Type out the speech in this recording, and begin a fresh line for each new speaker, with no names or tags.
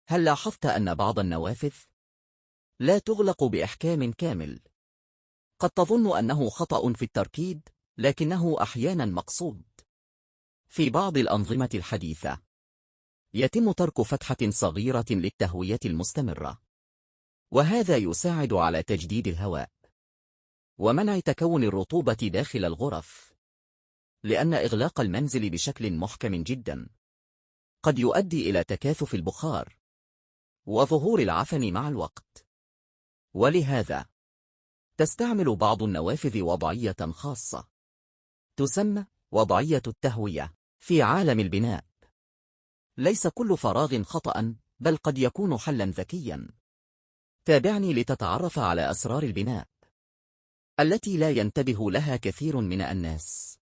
هل لاحظت أن بعض النوافذ لا تغلق بإحكام كامل؟ قد تظن أنه خطأ في التركيب، لكنه أحيانا مقصود. في بعض الأنظمة الحديثة يتم ترك فتحة صغيرة للتهوية المستمرة، وهذا يساعد على تجديد الهواء ومنع تكون الرطوبة داخل الغرف، لأن إغلاق المنزل بشكل محكم جدا قد يؤدي إلى تكاثف البخار وظهور العفن مع الوقت. ولهذا تستعمل بعض النوافذ وضعية خاصة تسمى وضعية التهوية. في عالم البناء ليس كل فراغ خطأ، بل قد يكون حلا ذكيا. تابعني لتتعرف على أسرار البناء التي لا ينتبه لها كثير من الناس.